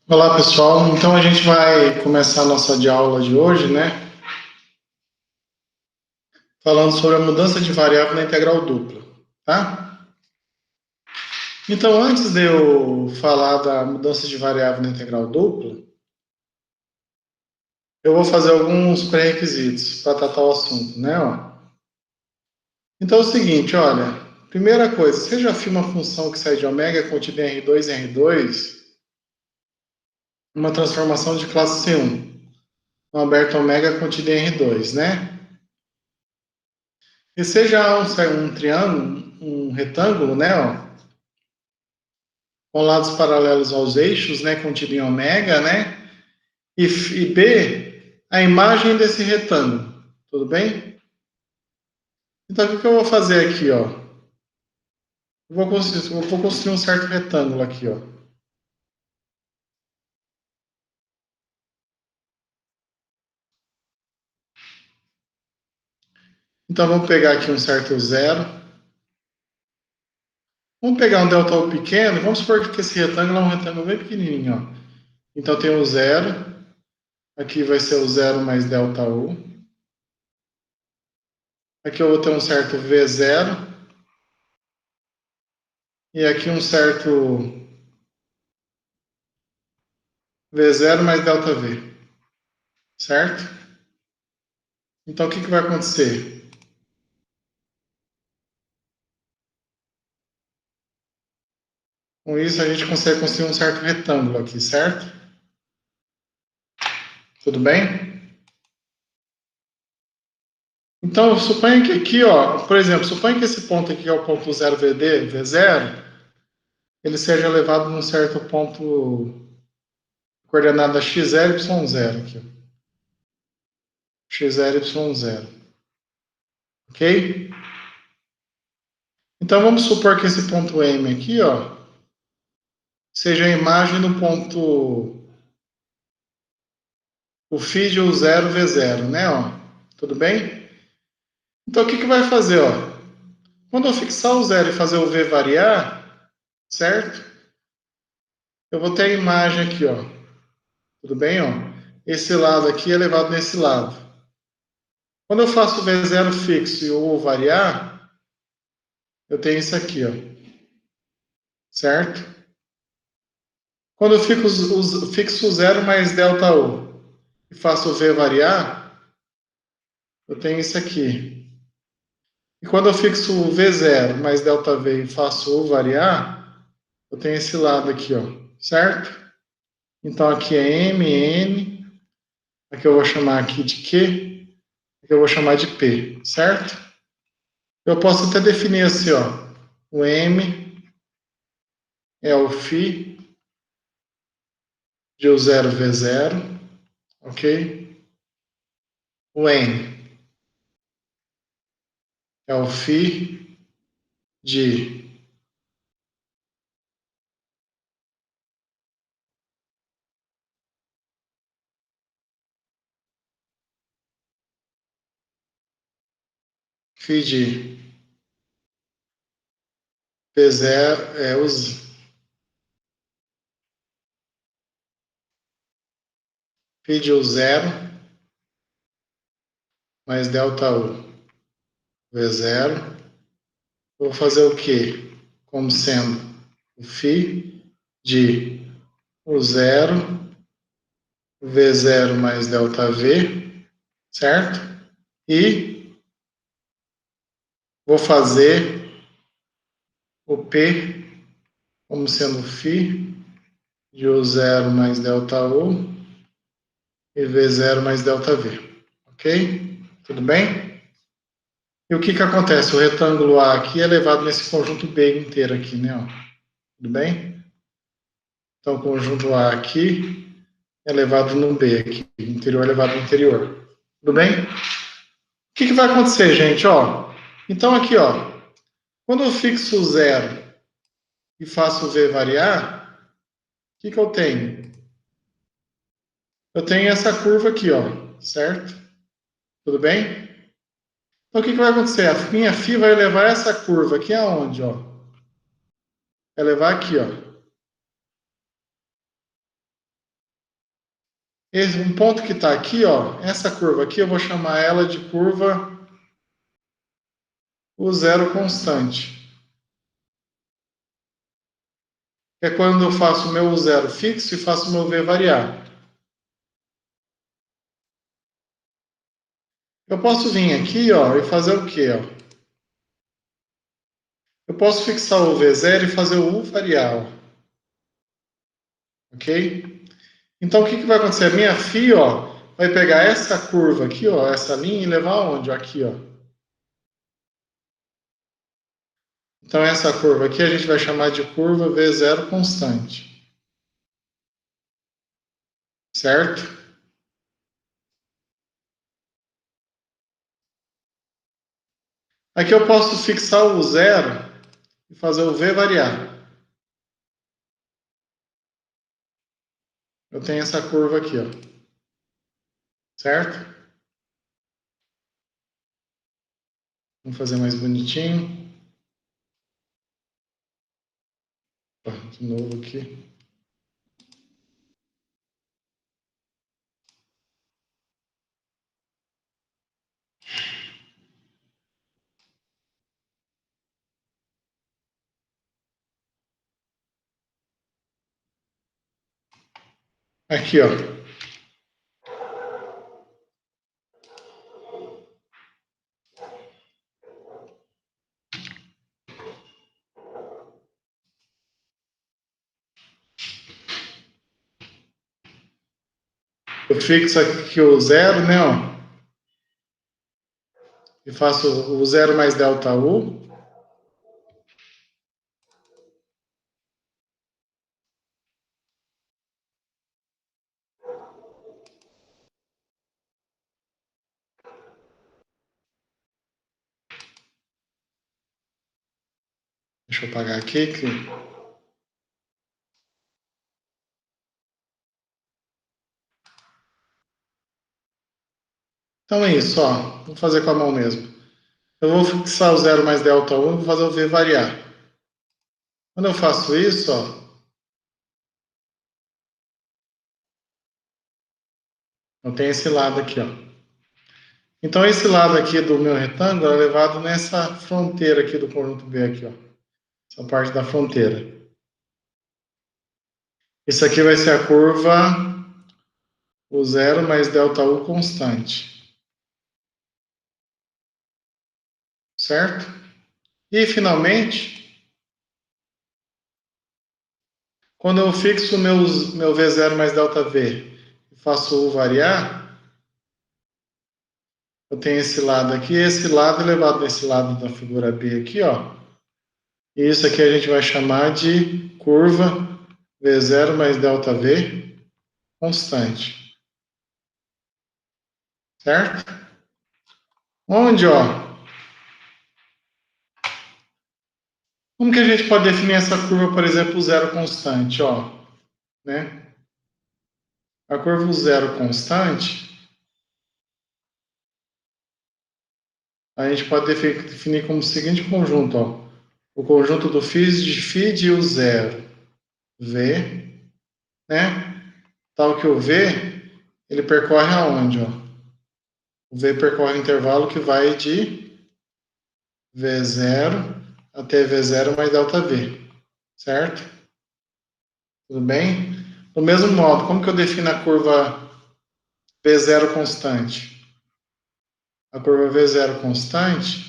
Olá, pessoal. Então a gente vai começar a nossa de aula de hoje, né? Falando sobre a mudança de variável na integral dupla, tá? Então, antes de eu falar da mudança de variável na integral dupla, eu vou fazer alguns pré-requisitos para tratar o assunto, né? Ó. Então é o seguinte, olha, primeira coisa, você já viu uma função que sai de ômega contida em R2 e R2, uma transformação de classe C1, um aberto ômega contida em R2, né? E seja um triângulo, um retângulo, né? Ó, com lados paralelos aos eixos, né? Contido em ômega, né? E B, a imagem desse retângulo. Tudo bem? Então, o que eu vou fazer aqui, ó? Eu vou construir um certo retângulo aqui, ó. Então, vamos pegar aqui um certo zero. Vamos pegar um delta U pequeno. Vamos supor que esse retângulo é um retângulo bem pequenininho, ó. Então, tem o zero. Aqui vai ser o zero mais delta U. Aqui eu vou ter um certo V0. E aqui um certo V0 mais delta V. Certo? Então, o que vai acontecer? Com isso, a gente consegue construir um certo retângulo aqui, certo? Tudo bem? Então, suponha que aqui, ó, por exemplo, suponha que esse ponto aqui é o ponto 0VD, V0, ele seja levado num certo ponto coordenada x0, y0 aqui. X0, y0. Ok? Então, vamos supor que esse ponto M aqui, ó, seja a imagem do ponto, o φ de U0, V0, né? Ó, tudo bem? Então, o que vai fazer, ó? Quando eu fixar o zero e fazer o V variar, certo? Eu vou ter a imagem aqui, ó. Tudo bem, ó? Esse lado aqui é levado nesse lado. Quando eu faço o V0 fixo e o variar, eu tenho isso aqui, ó. Certo? Quando eu fixo o zero mais delta U e faço o V variar, eu tenho isso aqui. E quando eu fixo o V0 mais delta V e faço o variar, eu tenho esse lado aqui, ó. Certo? Então aqui é M, N. Aqui eu vou chamar aqui de Q, aqui eu vou chamar de P, certo? Eu posso até definir assim, ó, o M é o φ de U0V0, ok? O N é o φ de φ de P0 é os φ de U0 mais delta U V0. Vou fazer o quê? Como sendo o φ de U0 V0 mais delta V, certo? E vou fazer o P como sendo φ de U0 mais delta U e V0 mais delta V. Ok? Tudo bem? E o que acontece? O retângulo A aqui é levado nesse conjunto B inteiro aqui, né? Ó. Tudo bem? Então, o conjunto A aqui é levado no B aqui. O interior é levado no interior. Tudo bem? O que vai acontecer, gente? Ó, então, aqui, ó, quando eu fixo o zero e faço o V variar, o que eu tenho? Eu tenho essa curva aqui, ó, certo? Tudo bem? Então, o que vai acontecer? A minha φ vai levar essa curva aqui aonde, ó? Vai levar aqui, ó. Um ponto que está aqui, ó, essa curva aqui, eu vou chamar ela de curva o zero constante. É quando eu faço o meu zero fixo e faço o meu v variar. Eu posso vir aqui, ó, e fazer o quê, ó? Eu posso fixar o v0 e fazer o u variar, ó. Ok? Então, o que vai acontecer? A minha φ, ó, vai pegar essa curva aqui, ó, essa linha, e levar aonde? Aqui, ó. Então, essa curva aqui a gente vai chamar de curva v0 constante. Certo? Aqui eu posso fixar o zero e fazer o v variar. Eu tenho essa curva aqui, ó. Certo? Vamos fazer mais bonitinho. De novo aqui. Aqui, ó. Eu fixo aqui o zero, né, ó. E faço o zero mais delta U. Deixa eu apagar aqui. Então é isso, ó. Vou fazer com a mão mesmo. Eu vou fixar o zero mais delta U e vou fazer o V variar. Quando eu faço isso, ó, eu tenho esse lado aqui, ó. Então esse lado aqui do meu retângulo é levado nessa fronteira aqui do conjunto B aqui, ó. Essa parte da fronteira. Isso aqui vai ser a curva o zero mais delta U constante. Certo? E finalmente, quando eu fixo meu V0 mais delta V e faço o U variar, eu tenho esse lado aqui, esse lado elevado nesse lado da figura B aqui, ó. E isso aqui a gente vai chamar de curva V0 mais delta V constante. Certo? Onde, ó? Como que a gente pode definir essa curva, por exemplo, zero constante, ó? Né? A curva zero constante, a gente pode definir como o seguinte conjunto, ó. O conjunto do φ de φ de U zero, V, né? Tal que o V, ele percorre aonde, ó? O V percorre o intervalo que vai de V0 até V0 mais delta V, certo? Tudo bem? Do mesmo modo, como que eu defino a curva V0 constante? A curva V0 constante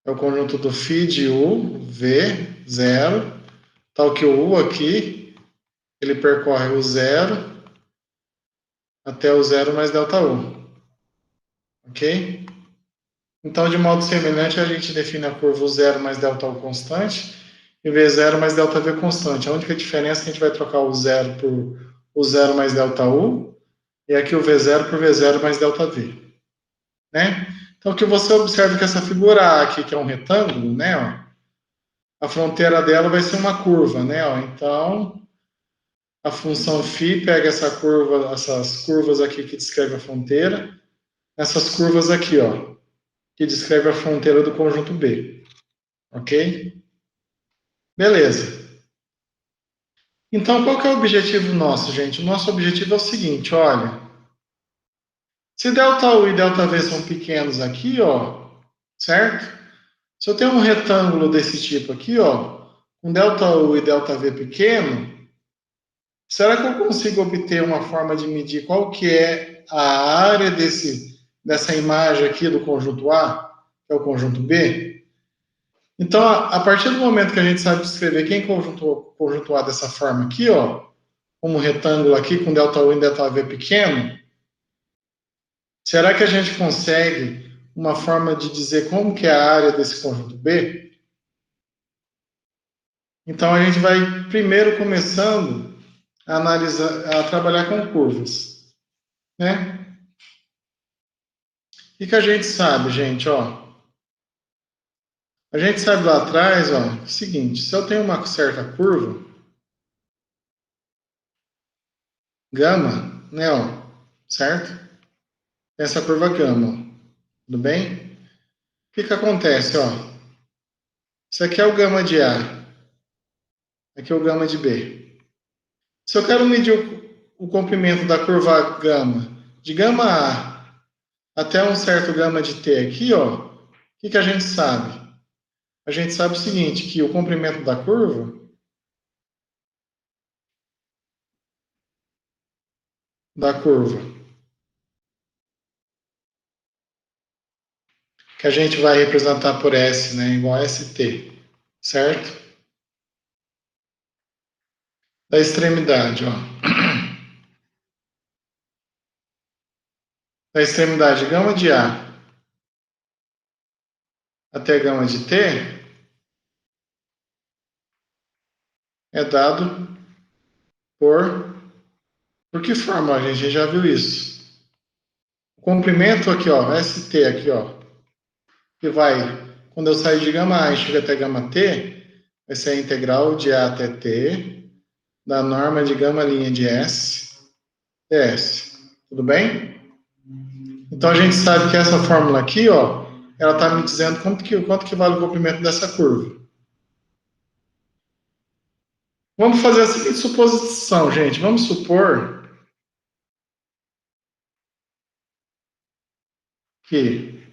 é o conjunto do φ de U, V0, tal que o U aqui, ele percorre o zero até o zero mais delta U. Ok? Então, de modo semelhante, a gente define a curva U0 mais delta U constante e V0 mais delta V constante. A única diferença é que a gente vai trocar o zero por U0 mais delta U e aqui o V0 por V0 mais delta V. Né? Então, que você observa que essa figura A aqui, que é um retângulo, né, ó, a fronteira dela vai ser uma curva, né? Ó, então, a função φ pega essa curva, essas curvas aqui que descreve a fronteira, essas curvas aqui, ó, que descreve a fronteira do conjunto B. Ok? Beleza. Então, qual que é o objetivo nosso, gente? O nosso objetivo é o seguinte, olha, se ΔU e ΔV são pequenos aqui, ó, certo? Se eu tenho um retângulo desse tipo aqui, ó, com ΔU e ΔV pequeno, será que eu consigo obter uma forma de medir qual que é a área dessa imagem aqui do conjunto A, que é o conjunto B? Então, a partir do momento que a gente sabe descrever quem conjunto A dessa forma aqui, ó, como um retângulo aqui com ΔU e ΔV pequeno, será que a gente consegue uma forma de dizer como que é a área desse conjunto B? Então, a gente vai primeiro começando a analisar, a trabalhar com curvas, né? O que a gente sabe, gente, ó? A gente sabe lá atrás, ó, o seguinte, se eu tenho uma certa curva, gama, né, ó, certo? Essa curva gama, ó, tudo bem? O que acontece, ó? Isso aqui é o gama de A, aqui é o gama de B. Se eu quero medir o comprimento da curva gama, de gama A até um certo gama de T aqui, ó, o que a gente sabe? A gente sabe o seguinte, que o comprimento da curva, que a gente vai representar por S, né, igual a ST, certo? Da extremidade, ó. Da extremidade gama de A até gama de T é dado por que forma, a gente já viu isso. O comprimento aqui, ó, ST aqui, ó, que vai, quando eu sair de gama A e chego até gama T, vai ser a integral de A até T da norma de gama linha de S ds. Tudo bem? Então a gente sabe que essa fórmula aqui, ó, ela está me dizendo quanto que vale o comprimento dessa curva. Vamos fazer a seguinte suposição, gente. Vamos supor que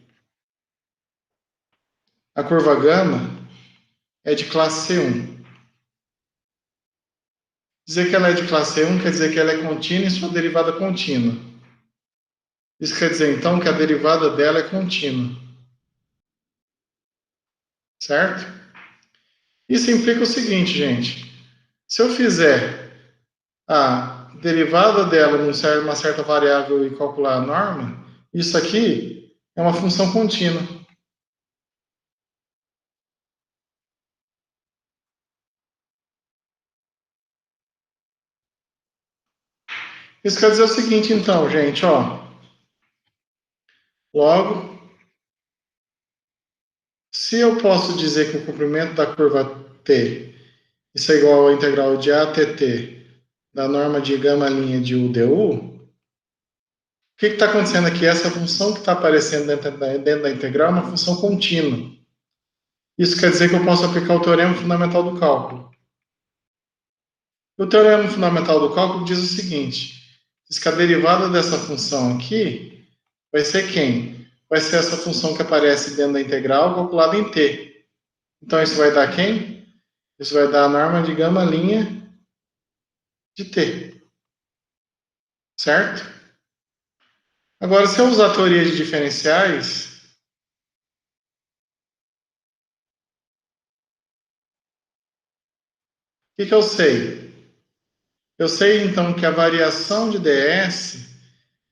a curva gama é de classe C1. Dizer que ela é de classe C1 quer dizer que ela é contínua e sua derivada contínua. Isso quer dizer, então, que a derivada dela é contínua. Certo? Isso implica o seguinte, gente. Se eu fizer a derivada dela numa certa variável e calcular a norma, isso aqui é uma função contínua. Isso quer dizer o seguinte, então, gente, ó. Logo, se eu posso dizer que o comprimento da curva T isso é igual à integral de ATT da norma de gama linha de UDU, o que está acontecendo aqui? Essa função que está aparecendo dentro da integral é uma função contínua. Isso quer dizer que eu posso aplicar o teorema fundamental do cálculo. O teorema fundamental do cálculo diz o seguinte, diz que a derivada dessa função aqui vai ser quem? Vai ser essa função que aparece dentro da integral calculada em t. Então, isso vai dar quem? Isso vai dar a norma de gama linha de t. Certo? Agora, se eu usar a teoria de diferenciais, o que eu sei? Eu sei, então, que a variação de ds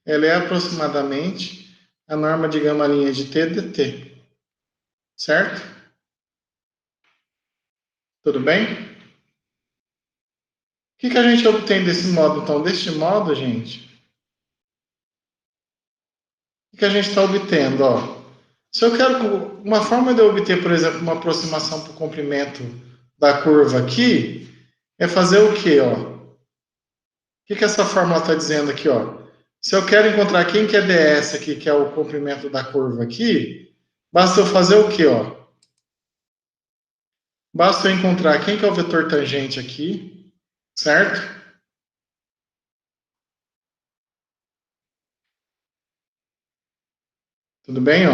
ela é aproximadamente a norma de gama linha de t dt. Certo? Tudo bem? O que a gente obtém desse modo, então? Deste modo, gente, o que a gente está obtendo? Ó, se eu quero uma forma de eu obter, por exemplo, uma aproximação para o comprimento da curva aqui, é fazer o quê? Ó? O que essa fórmula está dizendo aqui? Ó? Se eu quero encontrar quem que é ds aqui, que é o comprimento da curva aqui, basta eu fazer o quê? Ó? Basta eu encontrar quem que é o vetor tangente aqui, certo? Tudo bem, ó?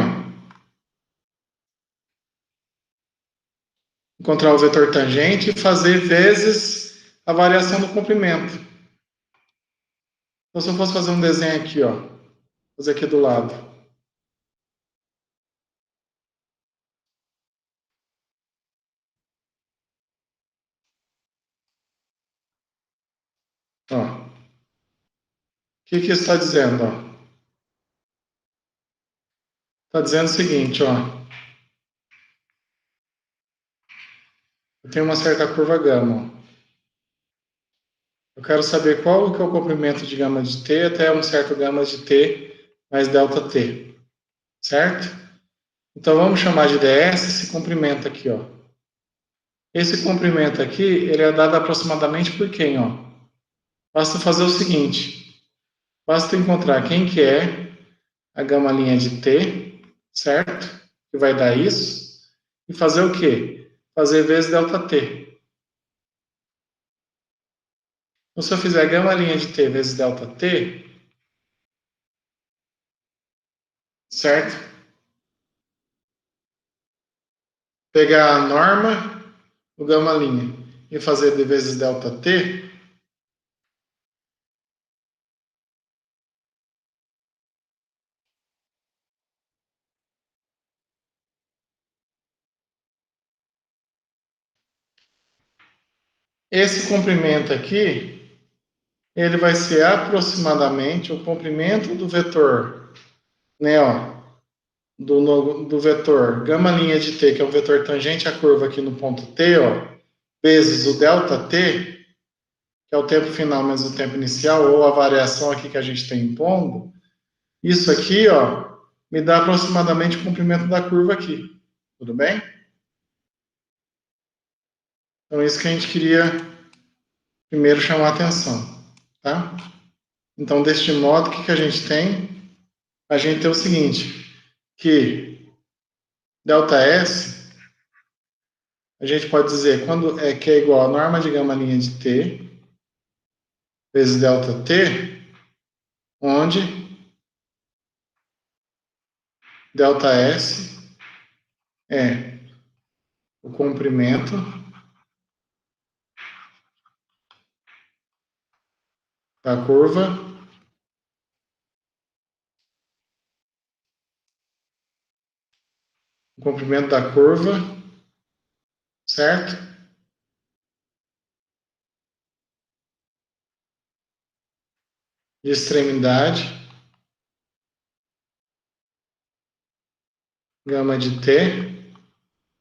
Encontrar o vetor tangente e fazer vezes a variação do comprimento. Então, se eu fosse fazer um desenho aqui, ó, fazer aqui do lado. Ó, o que isso está dizendo? Está dizendo o seguinte, ó. Eu tenho uma certa curva gama. Ó. Eu quero saber qual que é o comprimento de gama de t até um certo gama de t mais delta t, certo? Então vamos chamar de ds esse comprimento aqui, ó. Esse comprimento aqui, ele é dado aproximadamente por quem, ó? Basta fazer o seguinte, basta encontrar quem que é a gama linha de t, certo? Que vai dar isso, e fazer o quê? Fazer vezes delta t. Então, se eu fizer gama linha de t vezes delta t, certo? Pegar a norma do gama linha e fazer d vezes delta t, esse comprimento aqui, ele vai ser aproximadamente o comprimento do vetor, né, ó, do vetor gama linha de t, que é um vetor tangente à curva aqui no ponto t, ó, vezes o delta t, que é o tempo final menos o tempo inicial, ou a variação aqui que a gente está impondo, isso aqui, ó, me dá aproximadamente o comprimento da curva aqui. Tudo bem? Então, isso que a gente queria primeiro chamar a atenção, tá? Então, deste modo, o que a gente tem? A gente tem o seguinte, que ΔS, a gente pode dizer quando que é igual a norma de gama linha de t vezes ΔT, onde ΔS é o comprimento da curva certo? De extremidade, gama de t,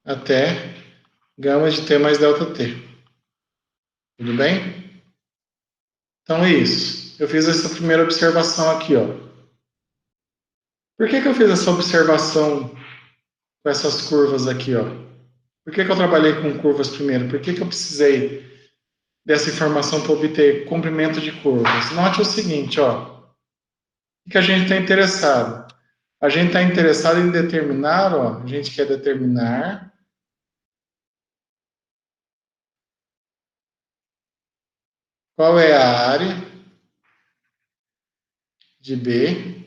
até gama de t mais ΔT. Tudo bem? Então é isso. Eu fiz essa primeira observação aqui, ó. Por que eu fiz essa observação com essas curvas aqui, ó? Por que eu trabalhei com curvas primeiro? Por que eu precisei dessa informação para obter comprimento de curvas? Note o seguinte, ó. O que a gente está interessado? A gente está interessado em determinar, ó, a gente quer determinar qual é a área de B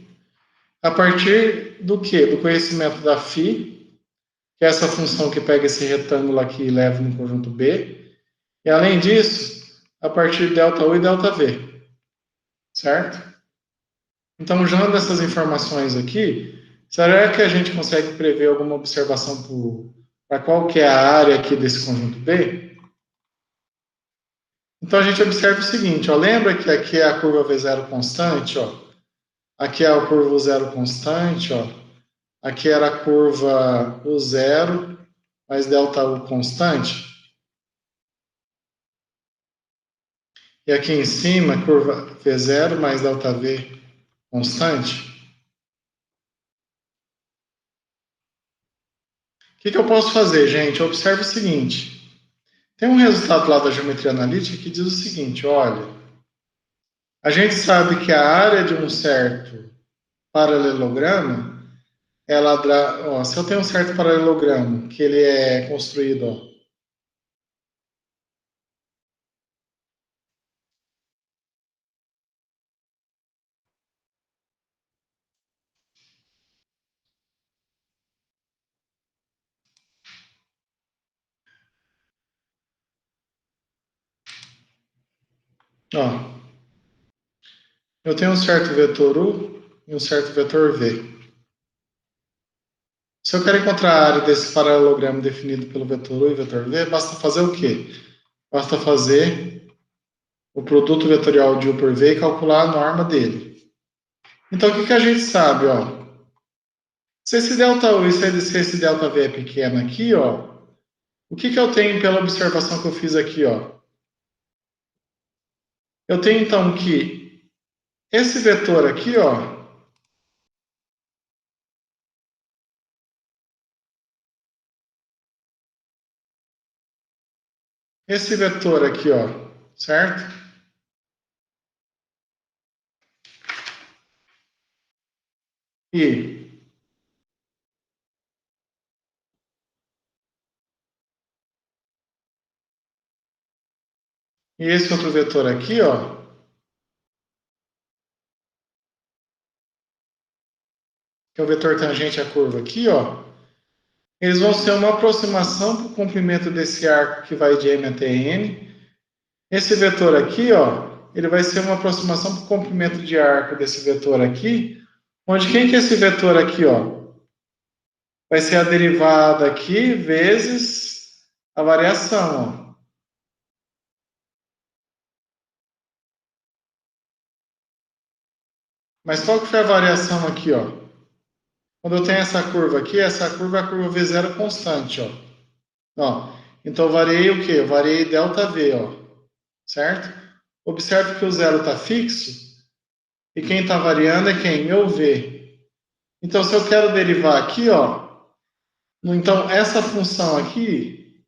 a partir do quê? Do conhecimento da φ, que é essa função que pega esse retângulo aqui e leva no conjunto B, e além disso, a partir de ΔU e ΔV, certo? Então, usando essas informações aqui, será que a gente consegue prever alguma observação para qual que é a área aqui desse conjunto B? Então, a gente observa o seguinte, ó, lembra que aqui é a curva V0 constante, ó? Aqui é a curva U0 constante, ó. Aqui era a curva U0 mais ΔU constante. E aqui em cima, curva V0 mais ΔV constante. O que eu posso fazer, gente? Observe o seguinte. Tem um resultado lá da geometria analítica que diz o seguinte, olha, a gente sabe que a área de um certo paralelogramo, ela dá, ó, se eu tenho um certo paralelogramo, que ele é construído, ó, Ó, eu tenho um certo vetor U e um certo vetor V. Se eu quero encontrar a área desse paralelogramo definido pelo vetor U e vetor V, basta fazer o quê? Basta fazer o produto vetorial de U por V e calcular a norma dele. Então, o que a gente sabe? Ó? Se esse ΔU e se esse ΔV é pequeno aqui, ó, o que eu tenho pela observação que eu fiz aqui? Ó? Eu tenho, então, que esse vetor aqui, ó, esse vetor aqui, ó, certo? E esse outro vetor aqui, ó, que é o vetor tangente à curva aqui, ó, eles vão ser uma aproximação para o comprimento desse arco que vai de M até N. Esse vetor aqui, ó, ele vai ser uma aproximação para o comprimento de arco desse vetor aqui, onde quem que é esse vetor aqui, ó? Vai ser a derivada aqui vezes a variação, ó. Mas qual que foi a variação aqui, ó? Quando eu tenho essa curva aqui, essa curva é a curva V0 constante, ó. Ó, então eu variei o quê? Eu variei ΔV, ó. Certo? Observe que o zero está fixo e quem está variando é quem? Meu V. Então, se eu quero derivar aqui, ó, então essa função aqui,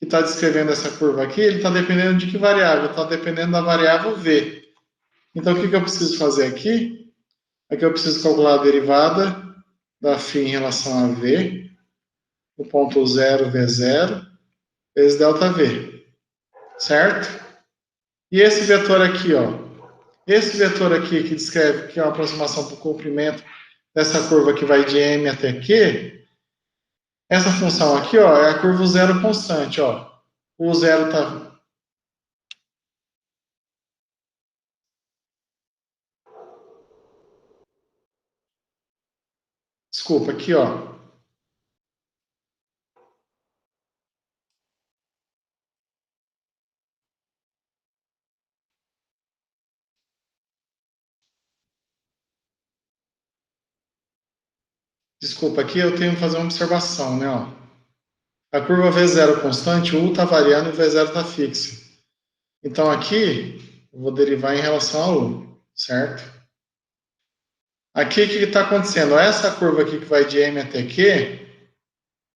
que está descrevendo essa curva aqui, ele está dependendo de que variável? Está dependendo da variável V. Então, o que eu preciso fazer aqui? Aqui eu preciso calcular a derivada da φ em relação a V, o ponto 0, V0, vezes ΔV. Certo? E esse vetor aqui, ó. Esse vetor aqui, que descreve que é uma aproximação para o comprimento dessa curva que vai de M até Q, essa função aqui, ó, é a curva zero constante, ó. O zero está... Desculpa, aqui, ó. Desculpa, aqui eu tenho que fazer uma observação, né, ó. A curva V0 constante, o U está variando e o V0 está fixo. Então, aqui, eu vou derivar em relação ao U, certo? Aqui, o que está acontecendo? Essa curva aqui que vai de M até Q,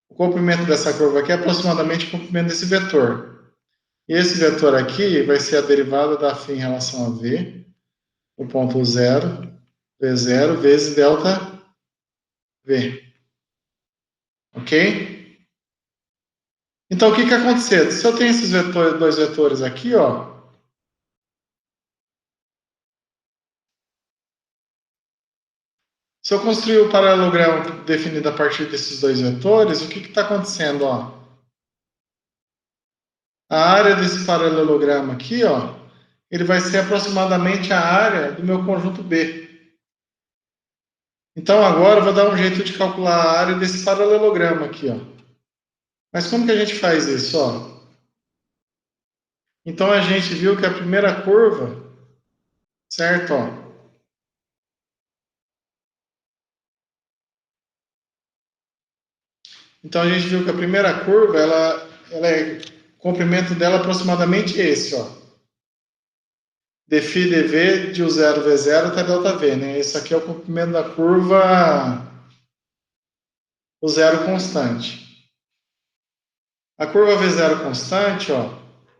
o comprimento dessa curva aqui é aproximadamente o comprimento desse vetor. E esse vetor aqui vai ser a derivada da φ em relação a V, o ponto 0, V0, vezes ΔV. Ok? Então, o que aconteceu? Se eu tenho esses vetores, dois vetores aqui, ó, se eu construir o paralelogramo definido a partir desses dois vetores, o que está acontecendo? Ó? A área desse paralelogramo aqui, ó, ele vai ser aproximadamente a área do meu conjunto B. Então, agora eu vou dar um jeito de calcular a área desse paralelogramo aqui, ó. Mas como que a gente faz isso? Ó? Então, a gente viu que a primeira curva, certo? Ó, então, a gente viu que a primeira curva, ela é, o comprimento dela é aproximadamente esse, ó. dφ dv de U0 V0 até ΔV, né? Isso aqui é o comprimento da curva o zero constante. A curva V0 constante, ó,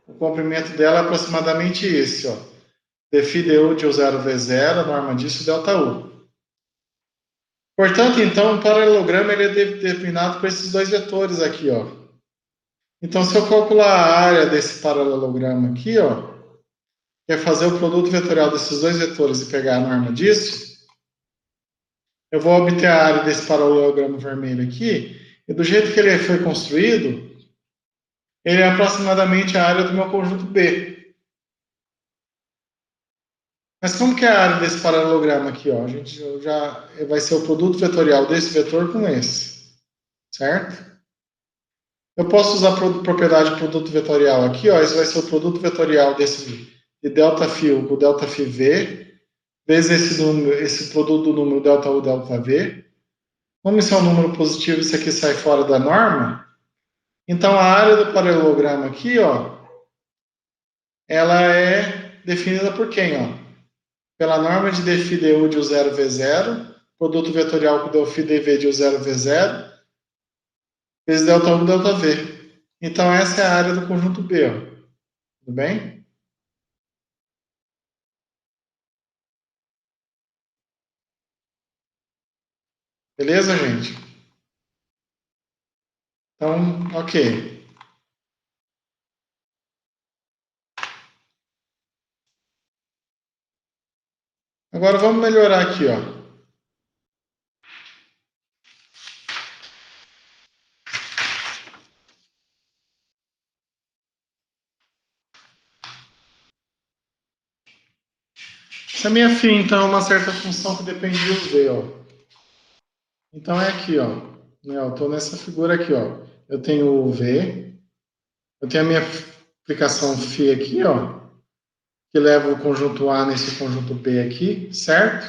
o comprimento dela é aproximadamente esse, ó. dφ du de U0 V0, a norma disso, ΔU. Portanto, então, o paralelogramo ele é determinado por esses dois vetores aqui, ó. Então, se eu calcular a área desse paralelogramo aqui, ó, que é fazer o produto vetorial desses dois vetores e pegar a norma disso, eu vou obter a área desse paralelogramo vermelho aqui, e do jeito que ele foi construído, ele é aproximadamente a área do meu conjunto B. Mas como que é a área desse paralelogramo aqui, ó? A gente já vai ser o produto vetorial desse vetor com esse, certo? Eu posso usar a propriedade produto vetorial aqui, ó. Esse vai ser o produto vetorial desse de delta φ com delta φv, vezes esse número, esse produto do número delta U delta V. Como isso é um número positivo, isso aqui sai fora da norma. Então a área do paralelogramo aqui, ó, ela é definida por quem, ó? Pela norma de dφ du de U0V0, produto vetorial com dφ dv de U0V0, vezes delta U delta V. Então essa é a área do conjunto B, ó. Tudo bem? Beleza, gente? Então, ok. Agora vamos melhorar aqui, ó. Essa minha φ, então, é uma certa função que depende de U V, ó. Então é aqui, ó. Eu estou nessa figura aqui, ó. Eu tenho o V, eu tenho a minha aplicação φ aqui, ó, que leva o conjunto A nesse conjunto B aqui, certo?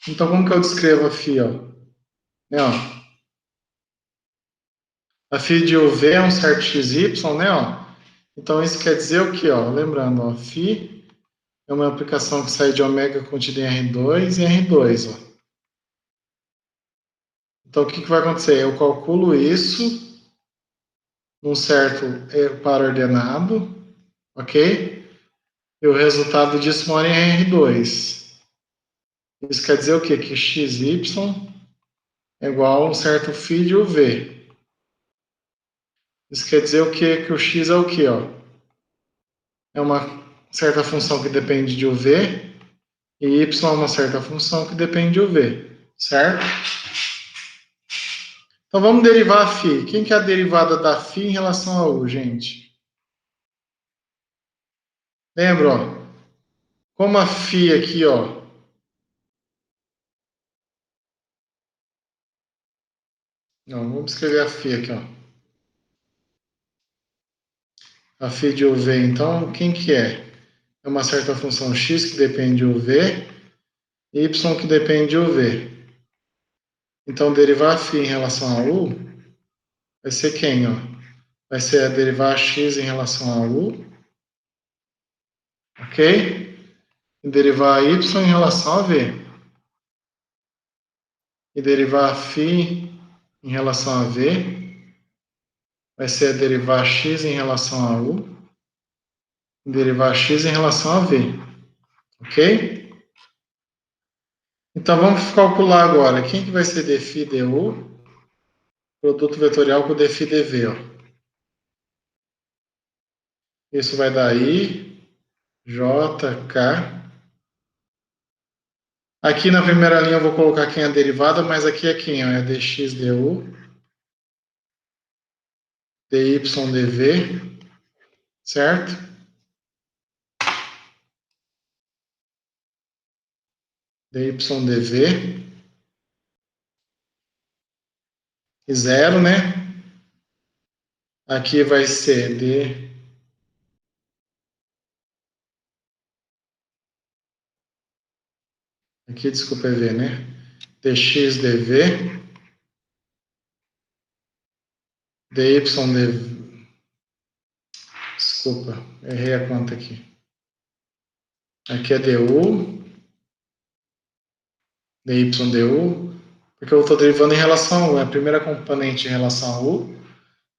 Então como que eu descrevo a φ, ó? Ó, a φ de UV é um certo XY, né, ó? Então isso quer dizer o quê, ó? Lembrando, ó, φ é uma aplicação que sai de ômega contida em R2 e R2, ó. Então o que vai acontecer? Eu calculo isso num certo par ordenado, ok? E o resultado disso mora em R2. Isso quer dizer o quê? Que XY é igual a um certo φ de UV. Isso quer dizer o quê? Que o x é o quê? Ó? É uma certa função que depende de UV e y é uma certa função que depende de UV, certo? Então vamos derivar a φ. Quem que é a derivada da φ em relação a U, gente? Lembra, ó? Como a φ aqui, ó. Não, vamos escrever a φ aqui, ó. A φ de UV, então, quem que é? É uma certa função x que depende de UV e y que depende de UV. Então, derivar φ em relação a U vai ser quem, ó? Vai ser derivar x em relação a U, ok? E derivar y em relação a V. E derivar φ em relação a V vai ser derivar x em relação a U e derivar x em relação a V, ok? Então, vamos calcular agora. Quem que vai ser dφ du? Produto vetorial com dφ dv, ó. Isso vai dar I, J, K. Aqui na primeira linha eu vou colocar quem é a derivada, mas aqui é quem? Ó, é dx du, dy dv, certo? dy dv, e zero, né? Aqui vai ser d. Aqui, desculpa, é v, né? dx dv, dy dv. Desculpa, errei a conta aqui. Aqui é du, dy du, porque eu estou derivando em relação a U. É a primeira componente em relação a U,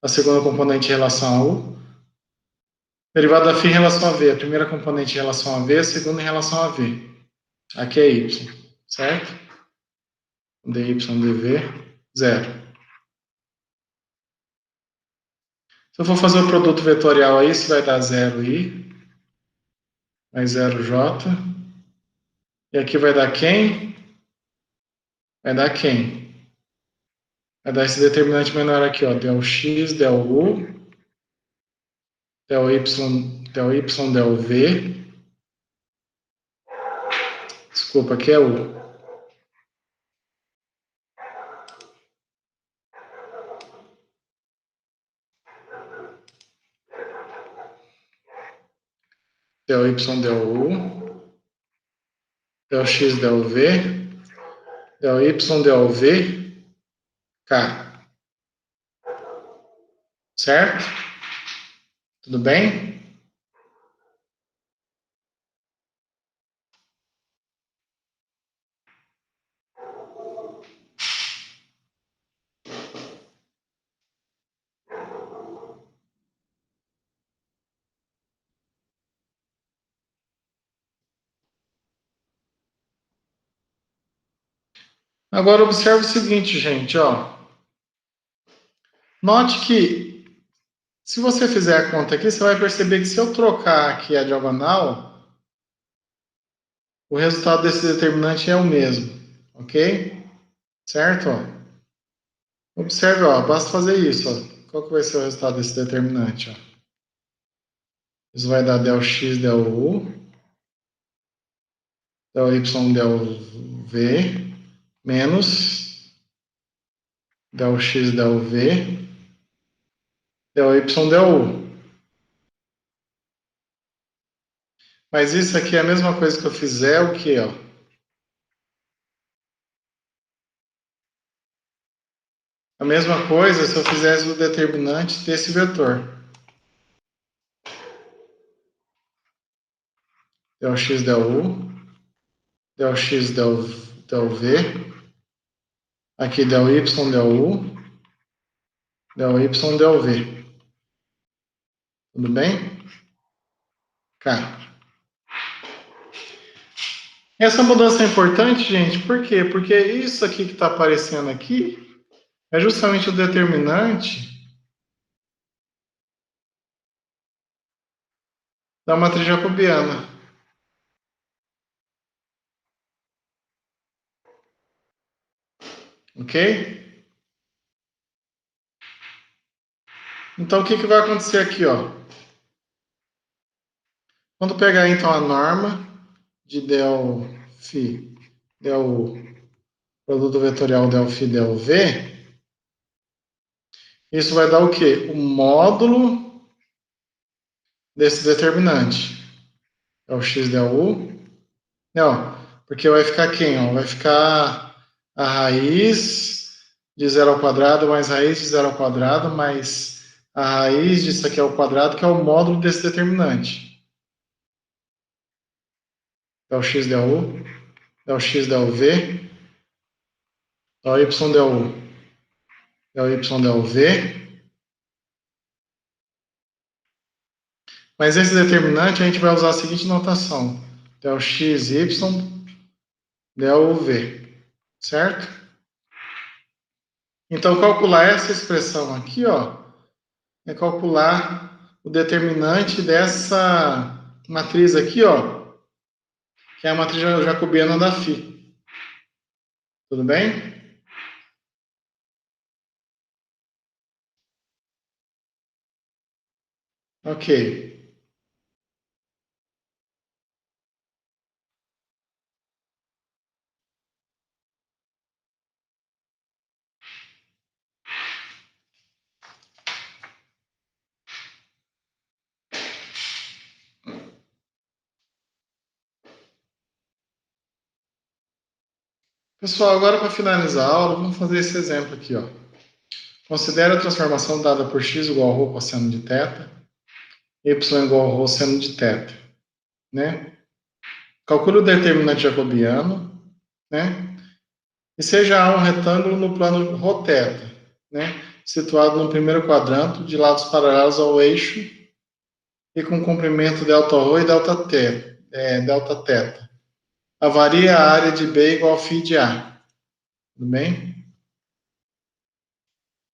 a segunda componente em relação a U. Derivada da φ em relação a V. A primeira componente em relação a V, a segunda em relação a V. Aqui é y, certo? dy dv, zero. Se eu for fazer o produto vetorial aí, isso vai dar 0i, mais 0j. E aqui vai dar quem? Vai dar quem? Vai dar esse determinante menor aqui, ó, del x, del u, del y, del v, Desculpa, aqui é U. Del Y, del U. Del X, del V. Del Y, del V. K. Certo? Tudo bem? Agora observe o seguinte, gente, ó. Note que se você fizer a conta aqui, você vai perceber que se eu trocar aqui a diagonal, o resultado desse determinante é o mesmo, ok? Certo? Ó. Observe, ó, basta fazer isso. Ó. Qual que vai ser o resultado desse determinante? Ó? Isso vai dar del x, del u, del y, del v, menos del x, del v, del y, del u. Mas isso aqui é a mesma coisa que eu fizer o quê? Ó? A mesma coisa se eu fizesse o determinante desse vetor. Del x, del u, del x, del v, aqui del y, del u, del y, del v. Tudo bem? Cá. Essa mudança é importante, gente, por quê? Porque isso aqui que está aparecendo aqui é justamente o determinante da matriz jacobiana. Ok? Então, o que, que vai acontecer aqui, ó? Quando pegar, então, a norma de del φ, del produto vetorial del φ, del v, isso vai dar o quê? O módulo desse determinante. É o x del u. Não, porque vai ficar quem? Ó? Vai ficar a raiz de zero ao quadrado mais raiz de zero ao quadrado mais a raiz disso aqui ao quadrado, que é o módulo desse determinante. É o x del u, é o x del v, é o y del u, é o y del v. Mas esse determinante a gente vai usar a seguinte notação: del x, y, del v. Certo? Então, calcular essa expressão aqui, ó, é calcular o determinante dessa matriz aqui, ó, que é a matriz jacobiana da φ. Tudo bem? Ok. Pessoal, agora para finalizar a aula, vamos fazer esse exemplo aqui, ó. Considere a transformação dada por x igual a rho cosseno de θ, y igual a rho seno de θ, né? Calcule o determinante jacobiano, né? E seja A um retângulo no plano ρθ, né? Situado no primeiro quadrante, de lados paralelos ao eixo e com comprimento Δρ e Δθ. Avarie a área de B igual a φ de A. Tudo bem?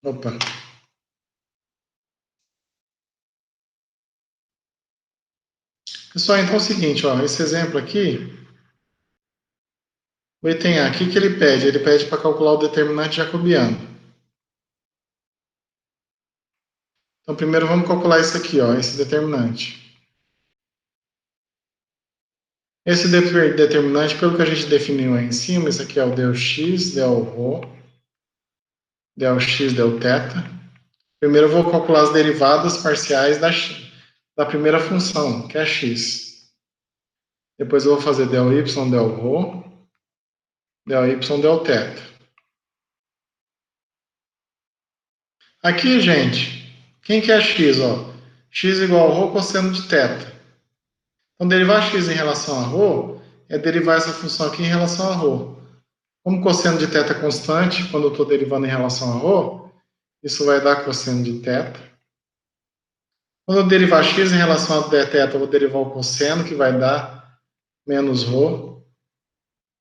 Opa. Pessoal, então é o seguinte, ó, esse exemplo aqui, o item A, o que ele pede? Ele pede para calcular o determinante jacobiano. Então, primeiro vamos calcular isso aqui, ó, esse determinante. Esse determinante, pelo que a gente definiu aí em cima, isso aqui é o del x, del rho, del x, del θ. Primeiro eu vou calcular as derivadas parciais da primeira função, que é x. Depois eu vou fazer del y, del rho, del y, del θ. Aqui, gente, quem que é x? Ó? X igual a rho cosseno de θ. Então, derivar x em relação a ρ é derivar essa função aqui em relação a ρ. Como cosseno de θ é constante, quando eu estou derivando em relação a ρ, isso vai dar cosseno de θ. Quando eu derivar x em relação a θ, eu vou derivar o cosseno, que vai dar menos ρ,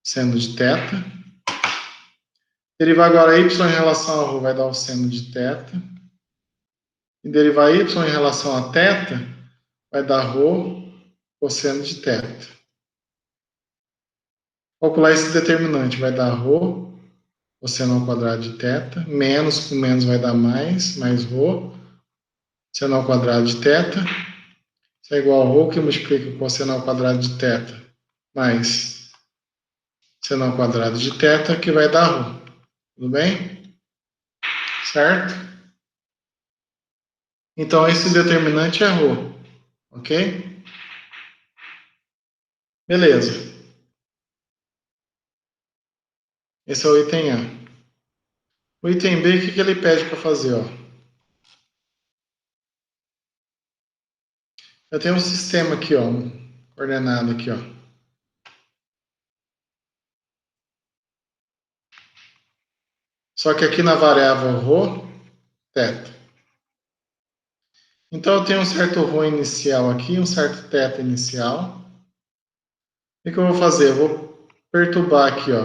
seno de θ. Derivar agora y em relação a ρ vai dar o seno de θ. E derivar y em relação a θ vai dar ρ cosseno de θ. Calcular esse determinante vai dar ρ cosseno ao quadrado de θ, menos com menos vai dar mais ρ, seno ao quadrado de θ, isso é igual a ρ que multiplica o cosseno ao quadrado de θ, mais seno ao quadrado de θ, que vai dar ρ. Tudo bem? Certo? Então, esse determinante é ρ, ok? Beleza. Esse é o item A. O item B, o que ele pede para fazer? Ó? Eu tenho um sistema aqui, ó, coordenado aqui, ó. Só que aqui na variável ρ, θ. Então eu tenho um certo ρ inicial aqui, um certo θ inicial. O que eu vou fazer? Eu vou perturbar aqui, ó,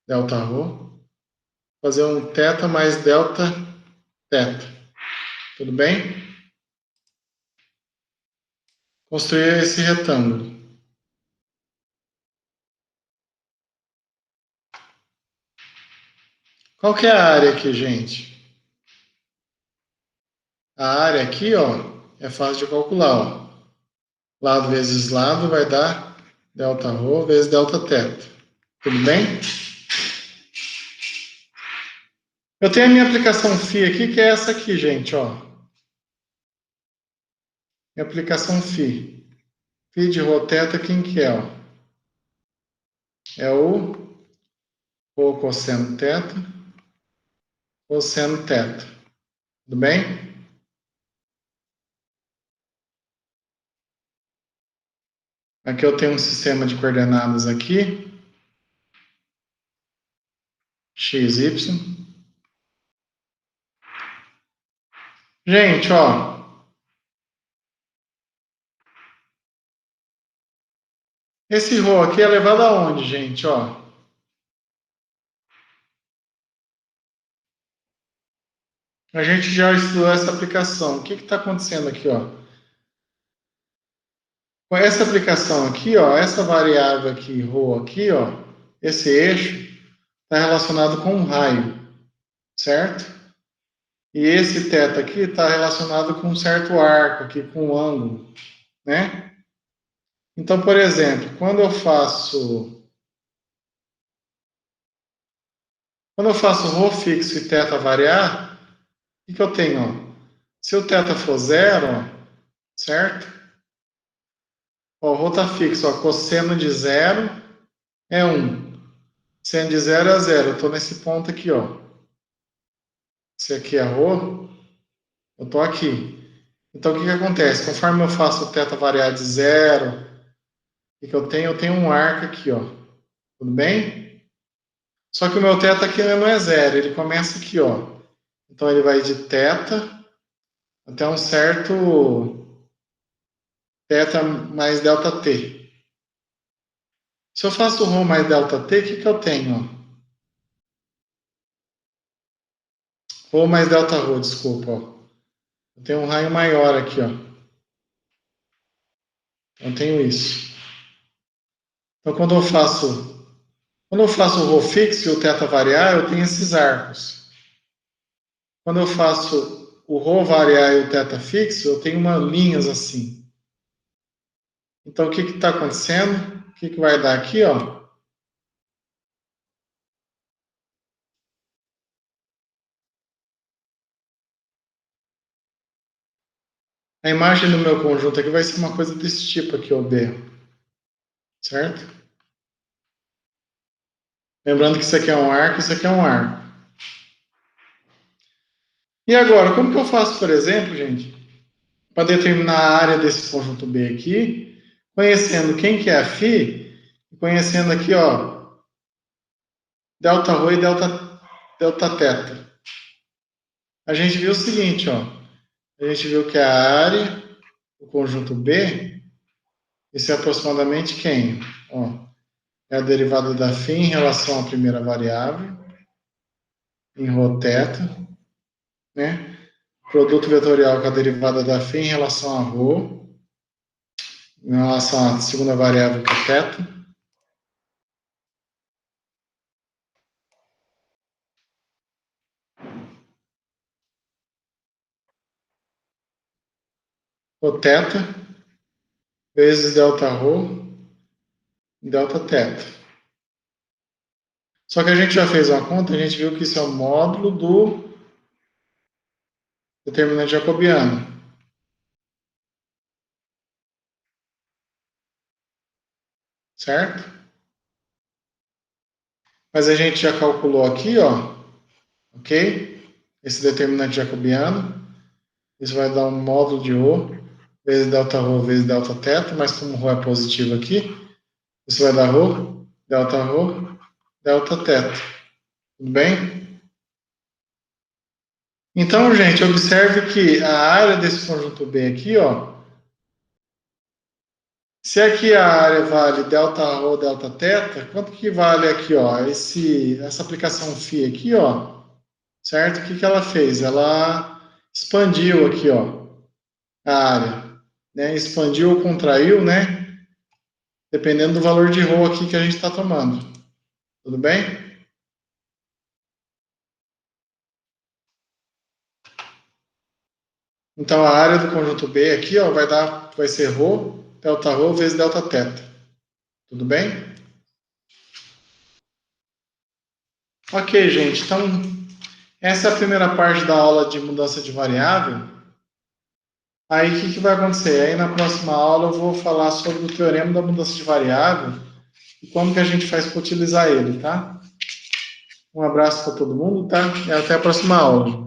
delta ρ, fazer um θ mais delta θ. Tudo bem? Construir esse retângulo. Qual que é a área aqui, gente? A área aqui, ó, é fácil de calcular, ó. Lado vezes lado vai dar delta ρ vezes delta θ. Tudo bem? Eu tenho a minha aplicação φ aqui, que é essa aqui, gente, ó. Minha aplicação φ. Φ de ρ θ, quem que é, ó? É o ρ cosseno θ, cosseno θ. Tudo bem? Aqui eu tenho um sistema de coordenadas aqui. X, Y. Gente, ó. Esse ρ aqui é levado aonde, gente, ó? A gente já estudou essa aplicação. O que está acontecendo aqui, ó? Com essa aplicação aqui, ó, essa variável aqui, ρ aqui, ó, esse eixo está relacionado com um raio, certo? E esse θ aqui está relacionado com um certo arco aqui, com um ângulo, né? Então, por exemplo, quando eu faço ρ fixo e θ variar, o que eu tenho? Ó? Se o θ for zero, ó, certo? Ó, o ρ está fixo, ó, cosseno de zero é 1. Seno de zero é zero. Eu estou nesse ponto aqui, ó. Esse aqui é ρ, eu estou aqui. Então, o que acontece? Conforme eu faço o θ variar de zero, o que eu tenho? Eu tenho um arco aqui, ó. Tudo bem? Só que o meu θ aqui não é zero, ele começa aqui, ó. Então, ele vai de θ até um certo θ mais ΔT. Se eu faço ρ mais ΔT, o que eu tenho? Ρ mais Δρ, desculpa. Ó. Eu tenho um raio maior aqui, ó. Eu tenho isso. Então, quando eu faço o ρ fixo e o θ variar, eu tenho esses arcos. Quando eu faço o ρ variar e o θ fixo, eu tenho umas linhas assim. Então, o que está acontecendo? O que vai dar aqui, ó? A imagem do meu conjunto aqui vai ser uma coisa desse tipo aqui, ó, B. Certo? Lembrando que isso aqui é um arco, isso aqui é um arco. E agora, como que eu faço, por exemplo, gente, para determinar a área desse conjunto B aqui, conhecendo quem que é a φ, conhecendo aqui, ó, delta ρ e delta θ. A gente viu o seguinte, ó, a gente viu que a área do conjunto B, isso é aproximadamente quem? Ó, é a derivada da φ em relação à primeira variável, em ρ θ, né? Produto vetorial com a derivada da φ em relação a ρ, em relação à segunda variável que é θ. O θ vezes delta ρ delta θ. Só que a gente já fez uma conta, a gente viu que isso é o módulo do determinante jacobiano. Certo? Mas a gente já calculou aqui, ó, ok? Esse determinante jacobiano. Isso vai dar um módulo de ρ vezes delta ρ vezes delta θ, mas como ρ é positivo aqui, isso vai dar ρ, delta θ. Tudo bem? Então, gente, observe que a área desse conjunto B aqui, ó, se aqui a área vale delta ρ, delta θ, quanto que vale aqui, ó, essa aplicação φ aqui, ó, certo? O que que ela fez? Ela expandiu aqui, ó, a área, né? Expandiu ou contraiu, né? Dependendo do valor de ρ aqui que a gente está tomando. Tudo bem? Então, a área do conjunto B aqui, ó, vai ser ρ, delta ρ vezes delta θ. Tudo bem? Ok, gente. Então, essa é a primeira parte da aula de mudança de variável. Aí, o que vai acontecer? Aí, na próxima aula, eu vou falar sobre o teorema da mudança de variável e como que a gente faz para utilizar ele, tá? Um abraço para todo mundo, tá? E até a próxima aula.